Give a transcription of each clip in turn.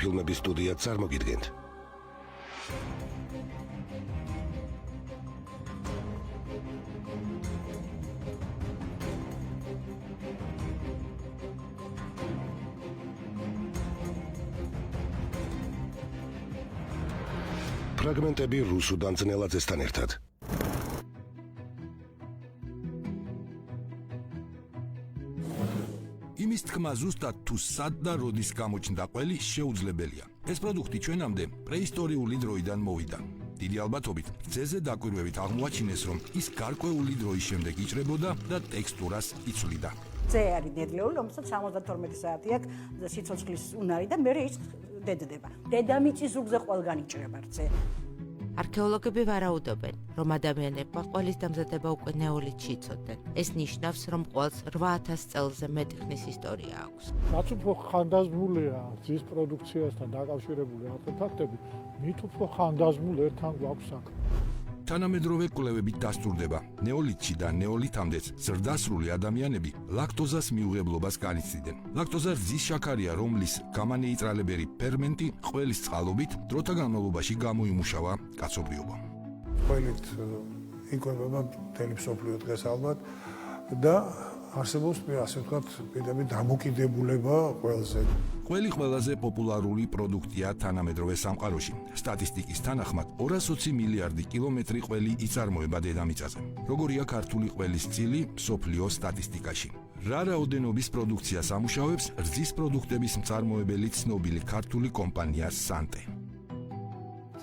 ფილმების სტუდია წარმოგიდგენთ. ფრაგმენტები რუსუდან ძნელაძესთან ერთად. იმის თქმა ზუსტად თუ სად და როდის გამოჩნდა ყველი შეუძლებელია. ეს პროდუქტი ჩვენამდე პრეისტორიული დროიდან მოვიდა. დიდი ალბათობით გზეზე დაკვირვებით აღმოაჩინეს, რომ ის გარკვეული დროის შემდეგ იჭრებოდა და ტექსტურას იცვლიდა. ზე არის ნედლეული, რომელსაც 72 საათი აქვს სიცოცხლის უნარი და მე ის დედდება. დედამიწის ზურგზე ყველგან იჭრება რძე. არქეოლოგები ვარაუდობენ, რომ ადამიანებმა ყველის დამზადება უკვე ნეოლითში იცოდნენ. ეს ნიშნავს, რომ ყველს 8000 წელზე მეტი ხნის ისტორია აქვს. რაც უფრო ხანდაზმულია ძის პროდუქციასთან დაკავშირებული არტეფაქტები, მით უფრო ხანდაზმულ ერთთან გვაქვს საქმე. თანამედროვე კვლევებით დასტურდება, ნეოლითში და ნეოლითამდეც ზრდასრული ადამიანები ლაქტოზას მიუღებლობას განიცდიდნენ. ლაქტოზა რძის შაქარია, რომლის გამანეიტრალებერი ფერმენტი ყველის წყალობით დროთა განმავლობაში გამოიმუშავა კაცობრიობამ. ყველით იკვებება მთელი მსოფლიო დღეს ალბათ და არსებობს ასე ვთქვათ პირდაპირ დამოკიდებულება ყველზე. ყველი ყველაზე პოპულარული პროდუქტია თანამედროვე სამყაროში. სტატისტიკის თანახმად 220 მილიარდი კილომეტრი ყველი იწარმოება დედამიწაზე. როგორია ქართული ყველის წილი მსოფლიო სტატისტიკაში. რა რაოდენობის პროდუქციას ამუშავებს რძის პროდუქტების მწარმოებელი ცნობილი ქართული კომპანია სანტე.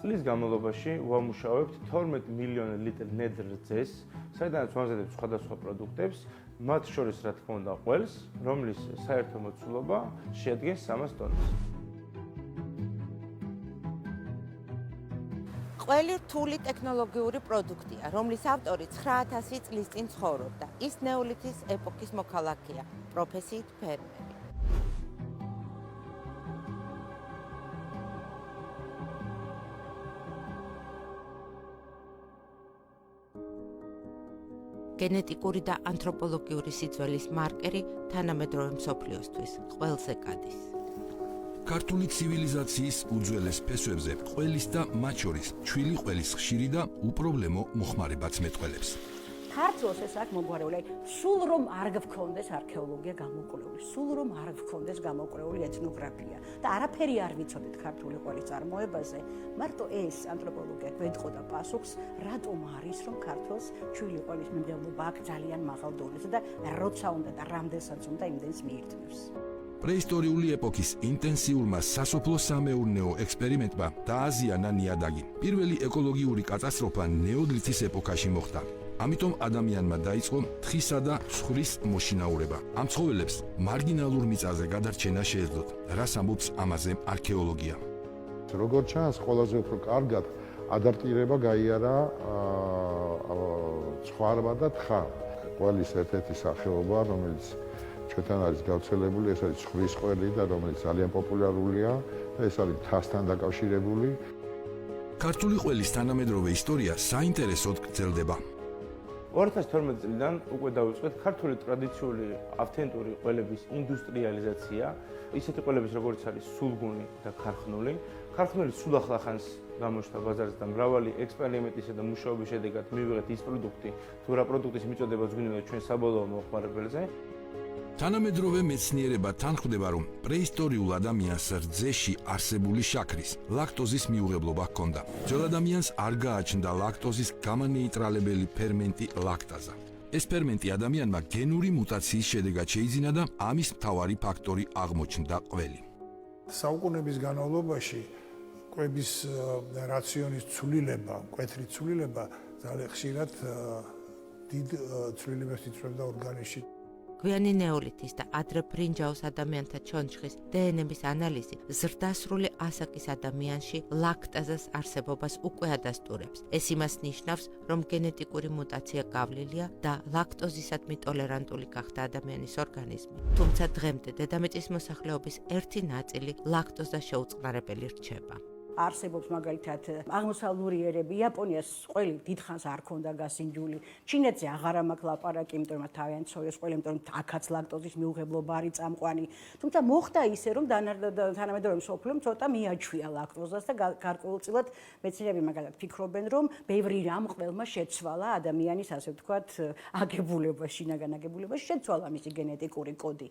წლის განმავლობაში ვამუშავებთ 12 მილიონი ლიტრი ნედლ რძეს, საიდანაც ვამზადებთ სხვადასხვა პროდუქტებს, მათ შორის რა თქმა უნდა ყველს, რომლის საერთო მოცულობა შეადგენს 300 ტონას. ყველი რთული ტექნოლოგიური პროდუქტია, რომლის ავტორი 9000 წლის წინ ცხოვრობდა. ის ნეოლითის ეპოქის მოქალაქეა, პროფესიით ფერმერი. გენეტიკური და ანთროპოლოგიური სიძველის მარკერი თანამედროვე მსოფლიოსთვის ყველზე გადის. ქართული ცივილიზაციის უძველეს ფესვებზე ყველის და მათ შორის ჩვილი ყველის ხშირი და უპრობლემო მოხმარებაც მეტყველებს. ქართლოს ეს აქ მოგვარეული, სულ რომ არ გქონდეს არქეოლოგია გამოკვლეული, სულ რომ არ გქონდეს გამოკვლეული ეთნოგრაფია და არაფერი არ ვიცოდეთ ქართული ყველის წარმოებაზე, მარტო ეს ანთროპოლოგია გვეთყოდა პასუხს, რატომ არის რომ ქართლს ჩვილი ყველის მიმდევრობა აქ ძალიან მაღალ დონეზე და როცა უნდა და რამდენსაც უნდა იმდენს მიირთმევს. პრეისტორიული ეპოქის ინტენსიურმა სასოფლო-სამეურნეო ექსპერიმენტმა დააზიანა ნიადაგი. პირველი ეკოლოგიური კატასტროფა ნეოლითის ეპოქაში მოხდა. ამიტომ ადამიანმა დაიწყო თხისა და სხვრის მოშინაურება. ამ ცხოველებს მარგინალურ მიწაზე გადარჩენა შეეძლოთ. რას ამბობს ამაზე არქეოლოგია? როგორც ჩანს, ყველაზე უფრო კარგად ადაპტირება გაიარა ცხვარმა და თხა. ყველის ერთ-ერთი სახეობა, რომელიც ჩვენთან არის გავრცელებული, ეს არის სხვრის ყველი და რომელიც ძალიან პოპულარულია და ეს არის თხასთან დაკავშირებული. ქართული ყველის თანამედროვე ისტორია საინტერესოდ გრძელდება. 2012 წლიდან უკვე დავიწყეთ ქართული ტრადიციული ავთენტური ყველების ინდუსტრიალიზაცია, ისეთი ყველების როგორც არის სულგუნი და ქარხნული. ქარხნული სულ ახლახანს გამოჩნდა ბაზარზე და მრავალი ექსპერიმენტისა და მუშაობის შედეგად მივიღეთ ის პროდუქტი, თუ რა პროდუქტის მიწოდება გვინდა ჩვენ საბოლოო მოხმარებელზე. თანამედროვე მეცნიერება თანხმდება, რომ პრეისტორიულ ადამიანს რძეში არსებული შაქრის, ლაქტოზის მიუღებლობა ჰქონდა. ძველ ადამიანს არ გააჩნდა ლაქტოზის გამანეიტრალებელი ფერმენტი ლაქტაზა. ეს ფერმენტი ადამიანმა გენური მუტაციის შედეგად შეიძინა და ამის მთავარი ფაქტორი აღმოჩნდა ყველი. საუკუნეების განმავლობაში კვების რაციონის ცვლილება, მკვეთრი ცვლილება ძალიან ხშირად დიდ ცვლილებებს იწვევდა ორგანიზმში. გვიანი ნეოლითის და ადრე ბრინჯაოს ადამიანთა ჩონჩხის დნმ-ის ანალიზი ზრდასრული ასაკის ადამიანში ლაქტაზას არსებობას უკვე ადასტურებს. ეს იმას ნიშნავს, რომ გენეტიკური მუტაცია გავლილია და ლაქტოზისადმი ტოლერანტული გახდა ადამიანის ორგანიზმი. თუმცა დღემდე დედამიწის მოსახლეობის ერთი ნაწილი ლაქტოზას შეუწყნარებელი რჩება. არსებობს მაგალითად აღმოსავლური ერები, იაპონიას ყველი დიდხანს არ ქონდა გასინჯული. ჩინეთზე აღარა მაქვს ლაპარაკი, იმიტომ რომ თავიანთ სოიას ყველი, იმიტომ რომ აქაც ლაქტოზის მიუღებლობა არის წამყვანი. თუმცა მოხდა ისე, რომ თანამედროვე მსოფლიომ ცოტა მიაჩვია ლაქტოზას და გარკვეულწილად მეცნიერები მაგალითად ფიქრობენ, რომ ბევრი რამ ყველმა შეცვალა ადამიანის, ასე ვთქვათ, აგებულებაში, შინაგან აგებულებაში შეცვალა მისი გენეტიკური კოდი.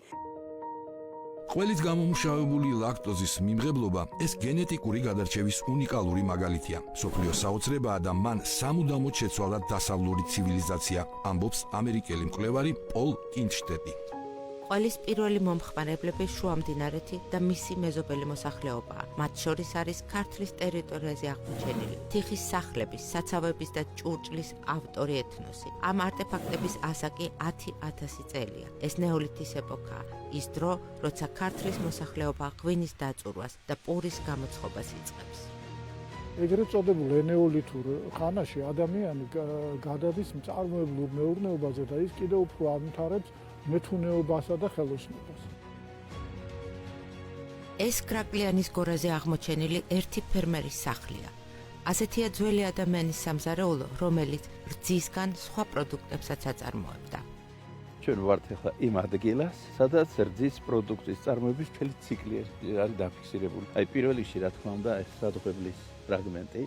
ყველით გამომუშავებული ლაქტოზის მიმღებლობა ეს გენეტიკური გადარჩევის უნიკალური მაგალითია. მსოფლიოს საოცრებაა და მან სამუდამოდ შეცვალა დასავლური ცივილიზაცია, ამბობს ამერიკელი მკვლევარი პოლ კინდშტეტი. ყველის პირველი მომხმარებლები შუამდინარეთი და მისი მეზობელი მოსახლეობაა. მათ შორის არის ქართლის ტერიტორიაზე აღმოჩენილი თიხის სახლების, საცავების და ჭურჭლის ავტორი ეთნოსი. ამ არტეფაქტების ასაკი 10,000 წელია. ეს ნეოლითის ეპოქაა, ის დრო, როცა ქართლის მოსახლეობა ღვინის დაწურვას და პურის გამოცხობას იწყებს. ეგრეთ წოდებულ ენეოლითურ ხანაში ადამიანი გადადის მწარმოებლურ მეურნეობაზე და ის კიდევ უფრო ამთავრებს მეთუნეობასა და ხელოსნობას. ეს კრაკლიანის გორაზე აღმოჩენილი ერთი ფერმერის სახლია. ასეთია ძველი ადამიანის სამზარეულო, რომელიც რძისგან სხვა პროდუქტებსაც აწარმოებდა. ჩვენ ვართ ახლა იმ ადგილას, სადაც რძის პროდუქტის წარმოების მთელი ციკლი არის დაფიქსირებული. აი პირველ რიგში რა თქმა უნდა, ეს სადღებლის ფრაგმენტი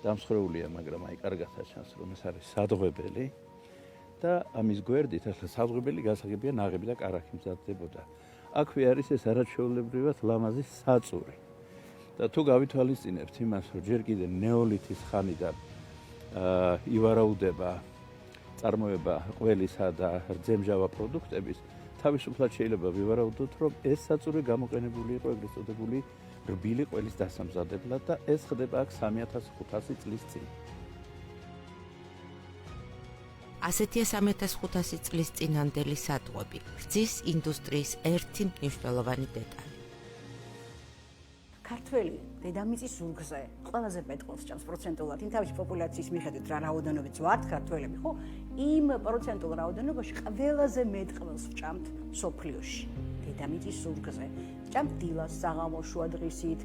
დამსხვრეულია, მაგრამ აი კარგადაც ჩანს, რომ ეს არის სადღებელი. და ამის გვერდით ახლა სადღებელი გასაგებია ნაღები და კარაქი მზადდებოდა. აქვე არის ეს არაჩვეულებრივად ლამაზი საწური. და თუ გავითვალისწინებთ იმას, რომ ჯერ კიდე ნეოლითის ხანიდან ივარაუდება წარმოება ყველისა და რძემჟავა პროდუქტების, თავისუფლად შეიძლება ვივარაუდოთ, რომ ეს საწური გამოყენებული იყო ეგრეთ წოდებული რბილი ყველის დასამზადებლად და ეს ხდება აქ 3500 წლის წინ. ასეთია 3500 წლის წინანდელი სატყვები, რძის ინდუსტრიის ერთი მნიშვნელოვანი დეტალი. ქართველი დედამიწის ზურგზე ყველაზე მეტყველს ჭამს პროცენტულად, იმ თავის პოპულაციის მიხედვით რა რაოდენობით ვართ ქართველები, ხო? იმ პროცენტულ რაოდენობაში ყველაზე მეტყველს ვჭამთ მსოფლიოში. დედამიწის ზურგზე. ჭამთ დილას, საღამოს, შუადღისით,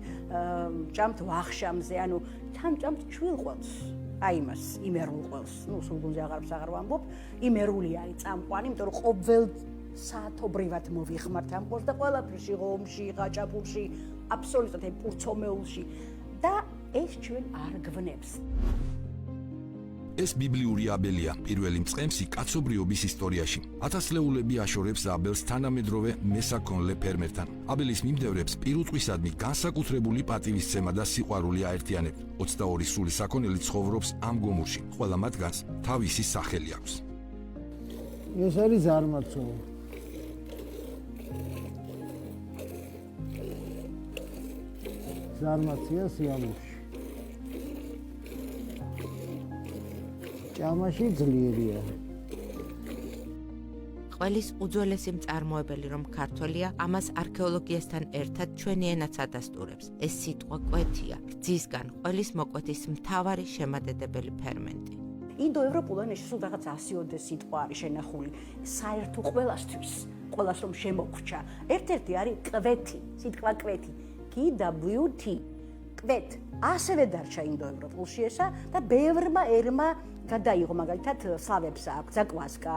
ჭამთ ვახშამზე, ანუ თან ჭამთ ჩვილყველს. აი იმას, იმერულ ყველს. ნუ სულგუნზე აღარ ვამბობ, იმერული არის წამყვანი, იმიტომ რომ ყოველ საათობრივად მოვიხმართ ამ ყველს და ყველაფერში, ღომში, ყაჭაპურში, აბსოლუტურად აი პურცომეულში და ეს ჩვენ არ გვნებს. ეს ბიბლიური აბელია, პირველი მწყემსი კაცობრიობის ისტორიაში. ათასლეულები აშორებს აბელს თანამედროვე მესაქონლე ფერმერთან. აბელის მიმდევრებს პირუტყვისადმი განსაკუთრებული პატივისცემა და სიყვარული აერთიანებთ. 22 სული საქონელი ცხოვრობს ამ გომურში. ყველა მათგანს თავისი სახელი აქვს. ეს არის ზარმაცო. ზარმაცია სიამოვნებაში. ჭამაში ძლიერია. ყველის უძველესი მწარმოებელი რომ ქართველია, ამას არქეოლოგიასთან ერთად ჩვენი ენაც ადასტურებს. ეს სიტყვა კვეთია, რძისგან ყველის მოკვეთის მთავარი შემადედებელი ფერმენტი. ინდოევროპულ ენაში სულ რაღაც 100-ოდე სიტყვა არის შენახული. საერთო ყველასთვის, ყველას რომ შემოგვრჩა. ერთ-ერთი არის კვეთი, სიტყვა კვეთი. KWT, კვეთ. ასევე დარჩა ინდოევროპულში ესა და ბევრმა ერმა გადაიღო, მაგალითად სლავებს აქვს ზაკვასკა,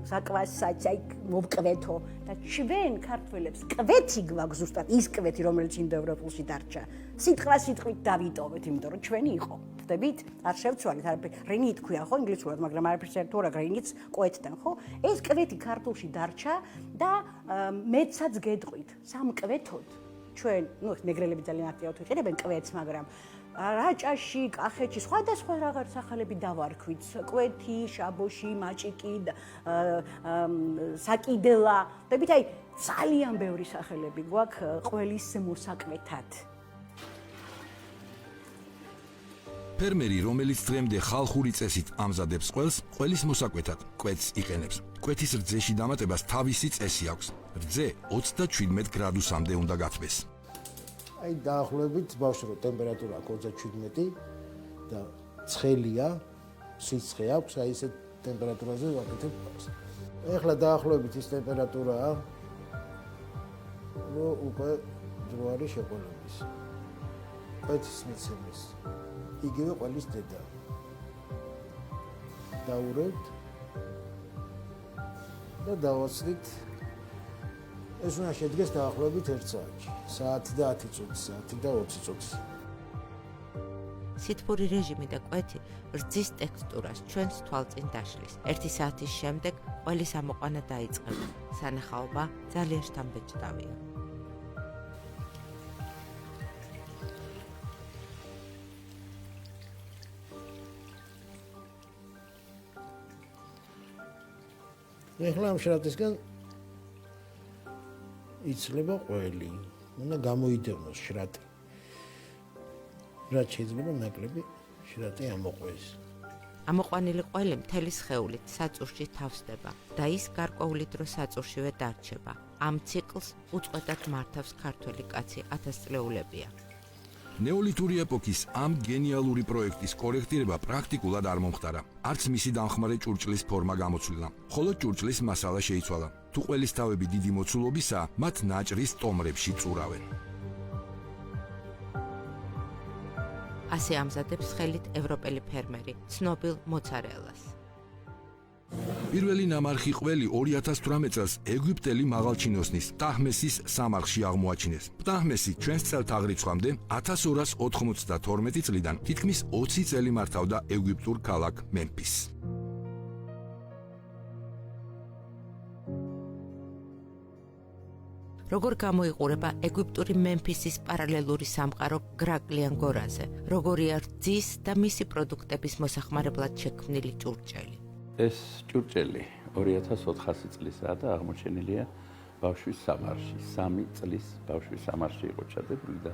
საკვასაჩაი მოვკვეთო და ჩვენ ქართველებს კვეთი გვაქვს ზუსტად ის კვეთი რომელიც ინდოევროპულში დარჩა. სიტყვა სიტყვით დავიტოვეთ, იმიტომ რომ ჩვენი იყო. ხდებით? არ შევცვალეთ არაფერი. რენი თქვია ხო ინგლისურად, მაგრამ არაფერს ერთო რა გრინიც კვეთთან, ხო? ეს კვეთი ქართულში დარჩა და მეცაც გეტყვით, სამკვეთოდ ჩვენ, ნუ ნეგრელები ძალიან აქტიურად ვიყენებენ კვეთს, მაგრამ რაჭაში, კახეთში სხვადასხვა რაღაც სახელები დავარქვით. კვეთი, შაბოში, მაჭიკი, საკიდელა. ხდებით, აი ძალიან ბევრი სახელები გვაქვს ყველის მოსაკვეთად. ფერმერი, რომელიც დღემდე ხალხური წესით ამზადებს ყველს, ყველის მოსაკვეთად კვეთს იყენებს. კვეთის რძეში დამატებას თავისი წესი აქვს. რძე 37 გრადუსამდე უნდა გათბეს. აი დაახლოებით ბავშვო ტემპერატურა 37 და ცხელია, სიცხე აქვს, აი ესე ტემპერატურაზე ვაკეთებ ყავს. ეხლა დაახლოებით ის ტემპერატურაა, რომ უკვე დრო არის შეყოლების. კვეთის მიცემის. იგივე ყველის დედა. დაურევთ და დავაცდით. ეს უნდა შედგეს დაახლოებით 1 საათში. საათი და 10 წუთი, საათი და 20 წუთი. სითბური რეჟიმი და კვეთი რძის ტექსტურას ჩვენს თვალწინ დაშლის. 1 საათის შემდეგ ყველის ამოყვანა დაიწყება. სანახაობა ძალიან შთამბეჭდავია. ეხლა ამ შრატისგან იცლება ყველი. უნდა გამოიდევნოს შრატი. რაც შეიძლება ნაკლები შრატი ამოყვეს. ამოყვანილი ყველი მთელი სხეულით საწურში თავსდება და ის გარკვეული დრო საწურშივე დარჩება. ამ ციკლს უწყვეტად მართავს ქართველი კაცი 1000 წლეულებია. ნეოლითური ეპოქის ამ გენიალური პროექტის კორექტირება პრაქტიკულად არ მომხდარა. არც მისი დამხმარე ჭურჭლის ფორმა გამოცვლილა, ხოლო ჭურჭლის მასალა შეიცვალა. თუ ყველის თავები დიდი მოცულობისაა, მათ ნაჭრის ტომრებში წურავენ. ასე ამზადებს ხელით ევროპელი ფერმერი ცნობილ მოცარელას. პირველი ნამარხი ყველი 2018 წელს ეგვიპტელი მაღალჩინოსნის პტაჰმესის სამარხში აღმოაჩინეს. პტაჰმესი ჩვენს წელთაღრიცხვამდე 1292 წლიდან თითქმის 20 წელი მართავდა ეგვიპტურ ქალაქ მემფისს. როგორ გამოიყურება ეგვიპტური მემფისის პარალელური სამყარო გრაკლიან გორაზე, როგორია რძის და მისი პროდუქტების მოსახმარებლად შექმნილი ჭურჭელი. ეს ჭურჭელი 2400 წლისაა და აღმოჩენილია ბავშვის სამარხში. 3 წლის ბავშვის სამარხში იყო ჩადებული და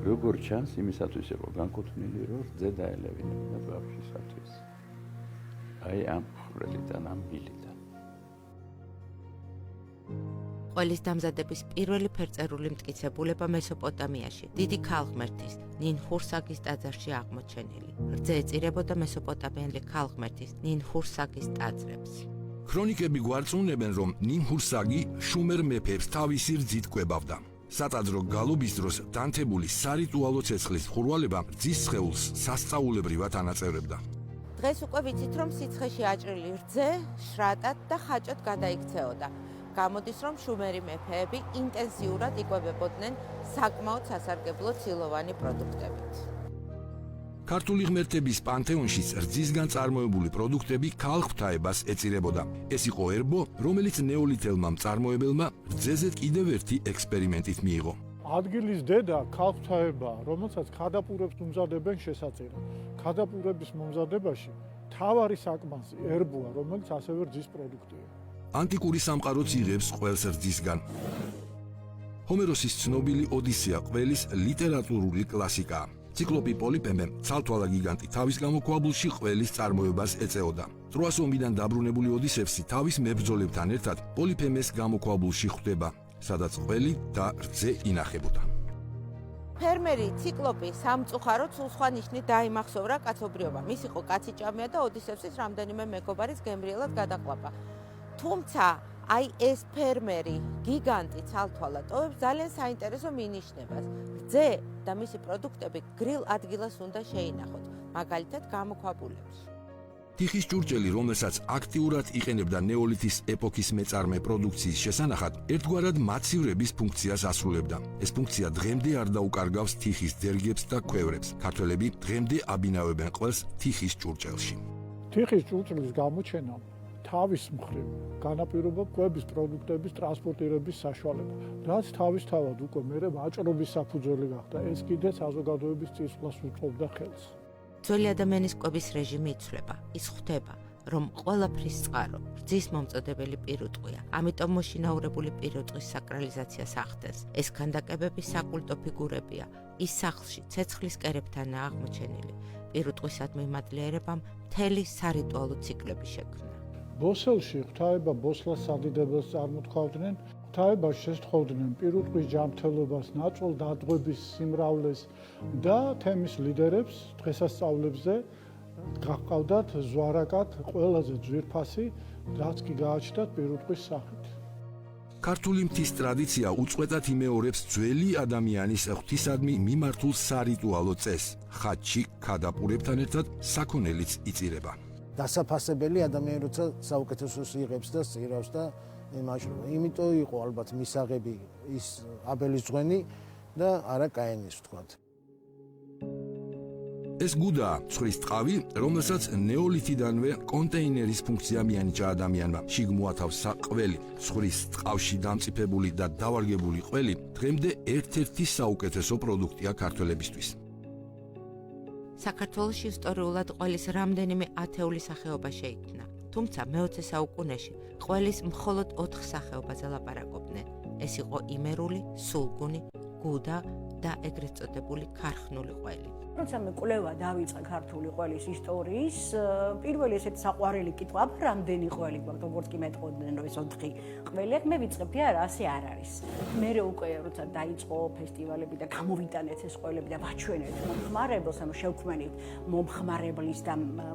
როგორ ჩანს, იმისათვის იყო განკუთვნილი, რომ რძე დაელევინებინა ბავშვისათვის. აი ამ ხრელიდან, ამ მილიდან. ყველის დამზადების პირველი ფერწერული მტკიცებულება მესოპოტამიაში, დიდი ქალღმერთის ნინჰურსაგის ტაძარში აღმოჩენილი. რძე ეწირებოდა მესოპოტამიელი ქალღმერთის ნინჰურსაგის ტაძრებს. ქრონიკები გვარწმუნებენ, რომ ნინჰურსაგი შუმერ მეფეებს თავისი რძით კვებავდა. სატაძრო გალობის დროს დანთებული სარიტუალო ცეცხლის ხურვალება რძის სხეულს სასწაულებრივად ანაწევრებდა. დღეს უკვე ვიცით, რომ სიცხეში აჭრილი რძე შრატად და ხაჭად გადაიქცეოდა. გამოდის, რომ შუმერი მეფეები ინტენსიურად იკვებებოდნენ საკმაოდ სასარგებლო ცილოვანი პროდუქტებით. ქართული ღმერთების პანთეონშიც რძისგან წარმოებული პროდუქტები ქალღმრთაებას ეწირებოდა. ეს იყო ერბო, რომელიც ნეოლითელმა მწარმოებელმა რძეზე კიდევ ერთი ექსპერიმენტით მიიღო. ადგილის დედა ქალღმრთაებაა, რომელსაც ქადაპურებს უმზადებენ შესაწირად. ქადაპურების მომზადებაში მთავარი საკმასი ერბოა, რომელიც ასევე რძის პროდუქტია. ანტიკური სამყაროც იღებს ყველს რძისგან. ჰომეროსის ცნობილი ოდისეა ყველის ლიტერატურული კლასიკაა. ციკლოპი პოლიფემე ცალთვალა გიგანტი თავის გამოქვაბულში ყველის წარმოებას ეწეოდა. ტროას ომიდან დაბრუნებული ოდისევსი თავის მებრძოლებთან ერთად პოლიფემეს გამოქვაბულში ხვდება, სადაც ყველი და რძე ინახებოდა. ფერმერი ციკლოპი სამწუხაროდ სულ სხვა ნიშნით დაიმახსოვრა კაცობრიობამ. ის იყო კაციჭამია და ოდისევსის რამდენიმე მეგობარის გემრიელად გადაყლაპა. თუმცა აი ეს ფერმერი გიგანტი ცალთვალა ტოვებს ძალიან საინტერესო მინიშნებას. რძე და მისი პროდუქტები გრილ ადგილას უნდა შეინახოთ, მაგალითად გამოქვაბულებში. თიხის ჭურჭელი, რომელსაც აქტიურად იყენებდა ნეოლითის ეპოქის მეწარმე პროდუქციის შესანახად, ერთგვარად მაცივრების ფუნქციას ასრულებდა. ეს ფუნქცია დღემდე არ დაუკარგავს თიხის ძერგებს და ქვევრებს. ქართველები დღემდე აბინავებენ ყველს თიხის ჭურჭელში. თიხის ჭურჭლის გამოჩენა თავის მხრივ განაპირობა კვების პროდუქტების ტრანსპორტირების საშუალება, რაც თავისთავად უკვე მერე ვაჭრობის საფუძველი გახდა. ეს კიდე საზოგადოების წინსვლას უწყობდა ხელს. ძველი ადამიანის კვების რეჟიმი იცვლება, ის ხვდება, რომ ყველაფრის წყარო რძის მომწოდებელი პირუტყვია. ამიტომ მოშინაურებული პირუტყვის საკრალიზაციას ახდენს. ეს ქანდაკებები საკულტო ფიგურებია. ის სახლში ცეცხლის კერებთანაა აღმოჩენილი. პირუტყვისადმი მადლიერებამ მთელი სარიტუალო ციკლები შექმნა. ბოსელში ღვთაება ბოსლას სადიდებელს წარმოთქვავდნენ, ღვთაებას შესთხოვდნენ პირუტყვის ჯანმრთელობას, ნაწილ დადღვების სიმრავლეს და თემის ლიდერებს დღესასწაულებზე გაჰყავდათ ზვარაკად ყველაზე ძვირფასი, რაც კი გააჩნდათ პირუტყვის სახით. ქართული მთის ტრადიცია უწყვეტად იმეორებს ძველი ადამიანის ღვთისადმი მიმართულ სარიტუალო წესს. ხატში ქადაპურებთან ერთად საქონელიც იწირება. დასაფასებელი ადამიანი როცა საუკეთესოს იღებს და სირავს და იმაშრობა. იმიტომ იყო ალბათ მისაღები ის აბელის ძღვენი და არა კაენის ვთქვათ. ეს გუდაა ცხვრის ტყავი, რომელსაც ნეოლითიდანვე კონტეინერის ფუნქცია მიანიჭა ადამიანმა. შიგ მოათავს საყველი, ცხვრის ტყავში დამწიფებული და დავარგებული ყველი დღემდე ერთ-ერთი საუკეთესო პროდუქტია ქართველებისთვის. საქართველოში ისტორიულად ყველის რამდენიმე ათეული სახეობა შეიქმნა. თუმცა მე-20 საუკუნეში ყველის მხოლოდ 4 სახეობაზე ლაპარაკობდნენ. ეს იყო იმერული, სულგუნი, გუდა და ეგრეთ წოდებული ქარხნული ყველი. როცა მე კვლევა დავიწყე ქართული ყველის ისტორიის, პირველი ესეთი საყვარელი კითხვა, რამდენი ყველი გვაქვს, როგორც კი მეტყოდნენ, რომ ეს 4 ყველი აქვს, მე ვიწყებდი არა, ასე არ არის. მერე უკვე როცა დაიწყო ფესტივალები და გამოვიტანეთ ეს ყველები და ვაჩვენეთ მომხმარებელს, ანუ შევქმნით მომხმარებლის და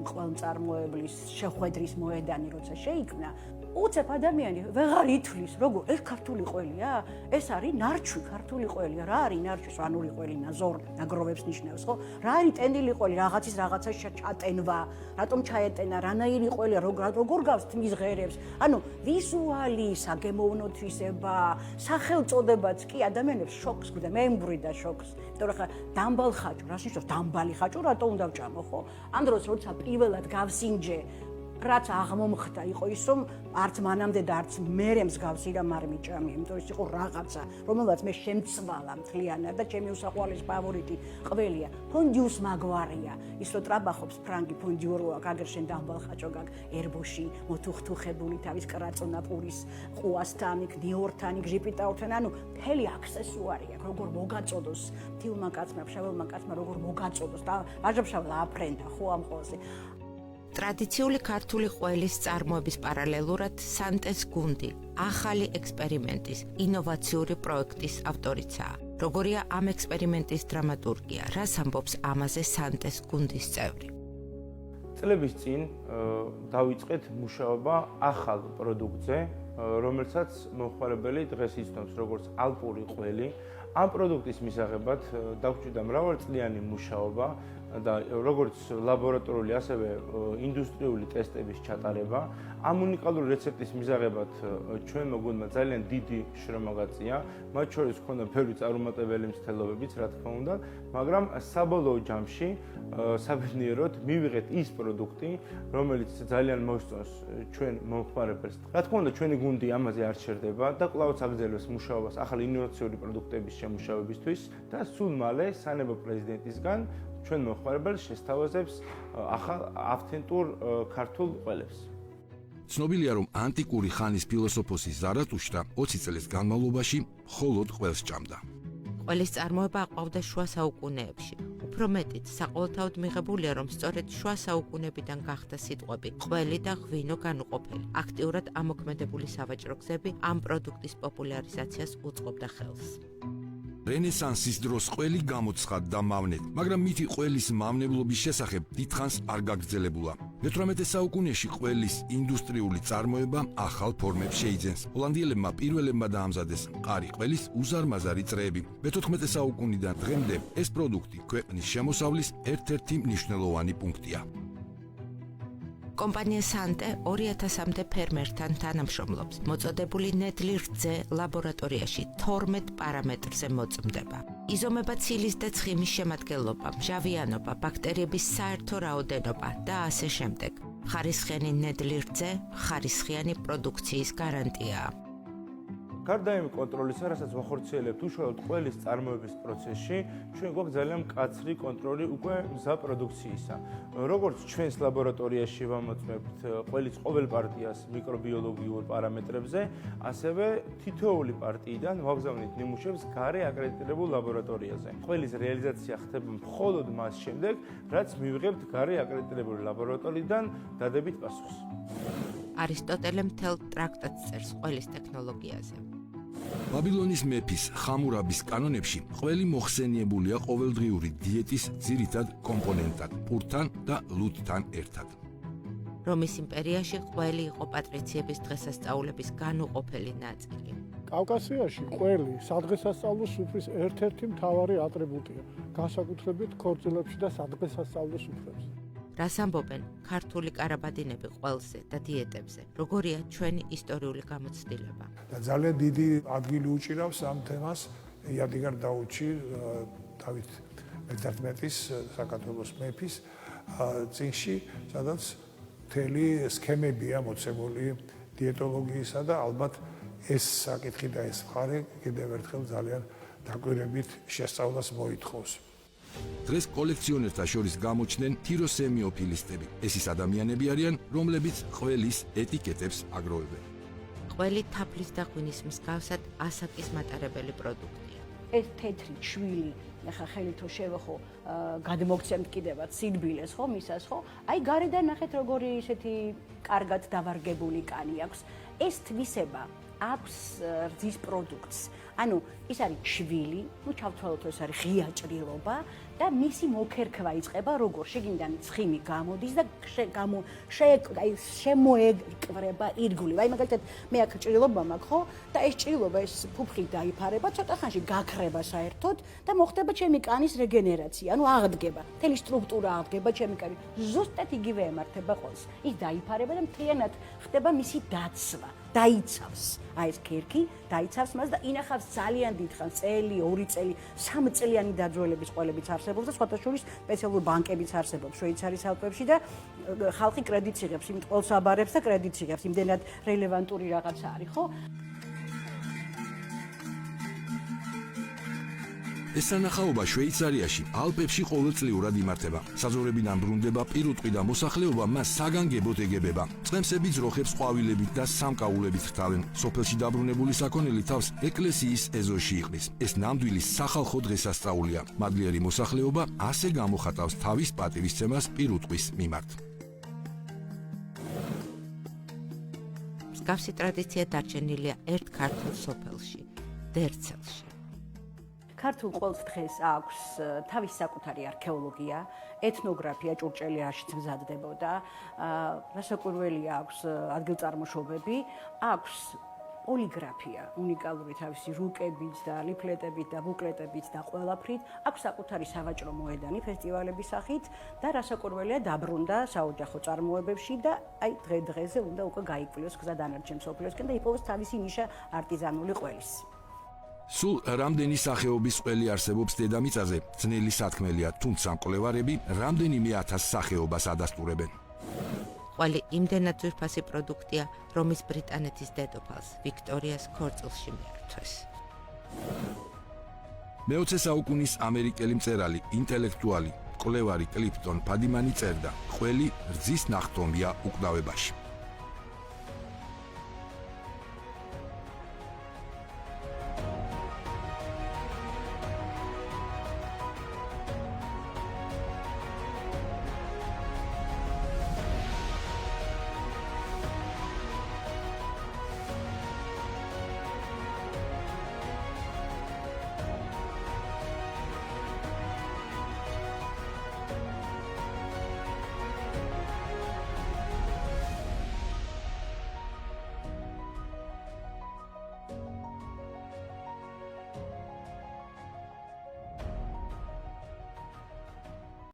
ყველმწარმოებლის შეხვედრის მოედანი, როცა შეიქმნა, უცებ ადამიანი ვეღარ ითვლის, როგორ ეს ქართული ყველია? ეს არის ნარჩვი ქართული ყველია, რა არის ნარჩვი, სვანური ყველი, ნაზორ, ნაგროვებს ნიშნავს, ხო? რა არის ტენდილი ყველი, რაღაცის რაღაცა ჩატენვა, რატომ ჩაეტენა, რანაირი ყველია, როგორ გავს თმის ღერებს? ანუ ვიზუალი, საგემოვნო თვისება, სახელწოდებაც კი ადამიანებს შოკს გვდა, მე მბრიდა შოკს. იმიტომ რომ ხა დამბალ ხაჭო, რას ნიშნავს დამბალი ხაჭო, რატომ უნდა ვჭამო, ხო? ამ დროს როცა პირველად გავსინჯე რაც აღმომხდა იყო ის რომ არც მანამდე და არც მერე მსგავსი რამ არ მიჭამია, იმიტომ რომ ის იყო რაღაცა, რომელსაც მე შემცვალა მთლიანად და ჩემი უსაყვარლესი ფავორიტი ყველია. ფონდიუს მაგვარია, ის რომ ტრაბახობს ფრანგი ფონდიუროა, გაგერ შენ დამბალ ხაჭო გაგ ერბოში, მოთუხთუხებული თავის კრაწონაპურის ყუასთან, იქ ნიორთან, იქ ჟიპიტაურთან, ანუ მთელი აქსესუარი აქვს, როგორ მოგაწოდოს თილმა კაცმა, ფშაველმა კაცმა, როგორ მოგაწოდოს და ვაჟა-ფშაველა აფრენდა ხო ამ ყოველზე. ტრადიციული ქართული ყველის წარმოების პარალელურად სანტეს გუნდი ახალი ექსპერიმენტის, ინოვაციური პროექტის ავტორიცაა. როგორია ამ ექსპერიმენტის დრამატურგია, რას ამბობს ამაზე სანტეს გუნდის წევრი? წლების წინ დავიწყეთ მუშაობა ახალ პროდუქტზე, რომელსაც მომხმარებელი დღეს იცნობს როგორც ალპური ყველი. ამ პროდუქტის მისაღებად დაგვჭირდა მრავალწლიანი მუშაობა და როგორც ლაბორატორიული, ასევე ინდუსტრიული ტესტების ჩატარება. ამ უნიკალური რეცეპტის მისაღებად ჩვენმა გუნდმა ძალიან დიდი შრომა გაწია, მათ შორის ჰქონდა ბევრი წარუმატებელი მცდელობებიც, რა თქმა უნდა, მაგრამ საბოლოო ჯამში საბედნიეროდ მივიღეთ ის პროდუქტი, რომელიც ძალიან მოსწონს ჩვენ მომხმარებელს. რა თქმა უნდა, ჩვენი გუნდი ამაზე არ ჩერდება და კვლავაც აგრძელებს მუშაობას ახალი ინოვაციური პროდუქტების შემუშავებისთვის და სულ მალე სანებო პრეზიდენტისგან ჩვენ მომხმარებელს შესთავაზებს ახალ ავთენტურ ქართულ ყველებს. ცნობილია, რომ ანტიკური ხანის ფილოსოფოსი ზარათუშტრა 20 წლის განმავლობაში მხოლოდ ყველს ჭამდა. ყველის წარმოება აყვავდა შუა საუკუნეებში. უფრო მეტიც, საყოველთაოდ მიღებულია, რომ სწორედ შუა საუკუნეებიდან გახდა სიტყვები ყველი და ღვინო განუყოფელი. აქტიურად ამოქმედებული სავაჭრო გზები ამ პროდუქტის პოპულარიზაციას უწყობდა ხელს. რენესანსის დროს ყველი გამოცხადდა მავნედ, მაგრამ მითი ყველის მავნებლობის შესახებ დიდხანს არ გაგრძელებულა. მე-18 საუკუნეში ყველის ინდუსტრიული წარმოება ახალ ფორმებს შეიძენს. ჰოლანდიელებმა პირველებმა დაამზადეს მყარი ყველის უზარმაზარი წრეები. მე-14 საუკუნიდან დღემდე ეს პროდუქტი ქვეყნის შემოსავლის ერთ-ერთი მნიშვნელოვანი პუნქტია. კომპანია სანტე 2000-მდე ფერმერთან თანამშრომლობს. მოწოდებული ნედლი რძე ლაბორატორიაში 12 პარამეტრზე მოწმდება. იზომება ცილის და ცხიმის შემადგენლობა, მჟავიანობა, ბაქტერიების საერთო რაოდენობა და ასე შემდეგ. ხარისხიანი ნედლი რძე ხარისხიანი პროდუქციის გარანტიაა. გარდა იმ კონტროლისა, რასაც ვახორციელებთ უშუალოდ ყველის წარმოების პროცესში, ჩვენ გვაქვს ძალიან მკაცრი კონტროლი უკვე მზა პროდუქციისა. როგორც ჩვენს ლაბორატორიაში ვამოწმებთ ყველის ყოველ პარტიას მიკრობიოლოგიურ პარამეტრებზე, ასევე თითოეული პარტიიდან ვაგზავნით ნიმუშებს გარე აკრედიტებულ ლაბორატორიაზე. ყველის რეალიზაცია ხდება მხოლოდ მას შემდეგ, რაც მივიღებთ გარე აკრედიტებული ლაბორატორიიდან დადებით პასუხს. არისტოტელე მთელ ტრაქტატს წერს ყველის ტექნოლოგიაზე. ბაბილონის მეფის ხამურაბის კანონებში ყველი მოხსენიებულია ყოველდღიური დიეტის ძირითად კომპონენტად, პურთან და ლუდთან ერთად. რომის იმპერიაში ყველი იყო პატრიციების დღესასწაულების განუყოფელი ნაწილი. კავკასიაში ყველი სადღესასწაულო სუფრის ერთ-ერთი მთავარი ატრიბუტია, განსაკუთრებით ქორწილებში და სადღესასწაულო სუფრებზე. რას ამბობენ ქართული კარაბადინები ყველზე და დიეტებზე, როგორია ჩვენი ისტორიული გამოცდილება. და ძალიან დიდი ადგილი უჭირავს ამ თემას იადიგარ დაუჩი დავით მე-11-ის საქართველოს მეფის წიგნში, სადაც მთელი სქემებია მოცემული დიეტოლოგიისა და ალბათ ეს საკითხი და ეს მხარე კიდევ ერთხელ ძალიან დაკვირვებით შესწავლას მოითხოვს. დღეს კოლექციონერთა შორის გამოჩნდნენ თიროსემიოფილისტები. ეს ის ადამიანები არიან, რომლებიც ყველის ეტიკეტებს აგროვებენ. ყველი თაფლის და ღვინის მსგავსად ასაკის მატარებელი პროდუქტია. ეს თეთრი შვილი, ახლა ხელითო შევეხო, გადმოგცემთ კიდევაც სინბილეს ხო, მისას ხო? აი გარედან ნახეთ როგორი ისეთი კარგად დავარგებული კანი აქვს. ეს თვისება აქვს რძის პროდუქტს. ანუ ის არის შვილი, ნუ ჩავთვალოთ ეს არის ღია ჭრილობა და მისი მოქერქვა იწყება როგორ შიგნიდან ცხიმი გამოდის და შემოეკვრება ირგვლივ. აი მაგალითად მე აქ ჭრილობა მაქვს ხო და ეს ჭრილობა ეს ფუფხი დაიფარება, ცოტა ხანში გაქრება საერთოდ და მოხდება ჩემი კანის რეგენერაცია, ანუ აღდგება. მთელი სტრუქტურა აღდგება ჩემი კანის. ზუსტად იგივე ემართება ყველს. ის დაიფარება და მთლიანად ხდება მისი დაცვა. დაიცავს აი ეს ქერქი, დაიცავს მას და ინახავს ძალიან დიდხანს, წელი, 2 წელი, 3 წლიანი დაძველების ყველებიც არსებობს და სხვათა შორის სპეციალური ბანკებიც არსებობს შვეიცარიის ალპებში და ხალხი კრედიტს იღებს, იმით ყველს აბარებს და კრედიტს იღებს, იმდენად რელევანტური რაღაცა არის, ხო? ეს სანახაობა შვეიცარიაში, ალპებში ყოველწლიურად იმართება. საზორებიდან ბრუნდება პირუტყვი და მოსახლეობა მას საგანგებოდ ეგებება. წყემსები ძროხებს ყვავილებით და სამკაულებით ხრთავენ. სოფელში დაბრუნებული საქონელი თავს ეკლესიის ეზოში იყრის. ეს ნამდვილი სახალხო დღესასწაულია. მადლიერი მოსახლეობა ასე გამოხატავს თავის პატივისცემას პირუტყვის მიმართ. მსგავსი ტრადიცია დარჩენილია ერთ ქართულ სოფელში, დერცელში. ქართულ ყოველს დღეს აქვს თავის საკუთარი არქეოლოგია, ეთნოგრაფია ჭურჭელიაში მზადდებოდა, რასაკვირველია აქვს ადგილწარმოშობები, აქვს პოლიგრაფია, უნიკალური თავისი რუკებით და ლიფლეტებით და ბუკლეტებით და ყველაფრით, აქვს საკუთარი სავაჭრო მოედანი ფესტივალების სახით და რასაკვირველია დაბრუნდა საოჯახო წარმოებებში და აი დღე-დღეზე უნდა უკვე გაიკვლიოს გზა დანარჩენ მსოფლიოსკენ და იპოვოს თავისი ნიშა არტიზანული ყველის. სულ რამდენი სახეობის ყველი არსებობს დედამიწაზე, ძნელი სათქმელია, თუმცა მკვლევარები რამდენიმე 1000 სახეობას ადასტურებენ. ყველი იმდენად ძვირფასი პროდუქტია, რომ ის ბრიტანეთის დედოფალს ვიქტორიას ქორწილში მიართვეს. მე-20 საუკუნის ამერიკელი მწერალი, ინტელექტუალი, მკვლევარი კლიფტონ ფადიმანი წერდა, ყველი რძის ნახტომია უკვდავებაში.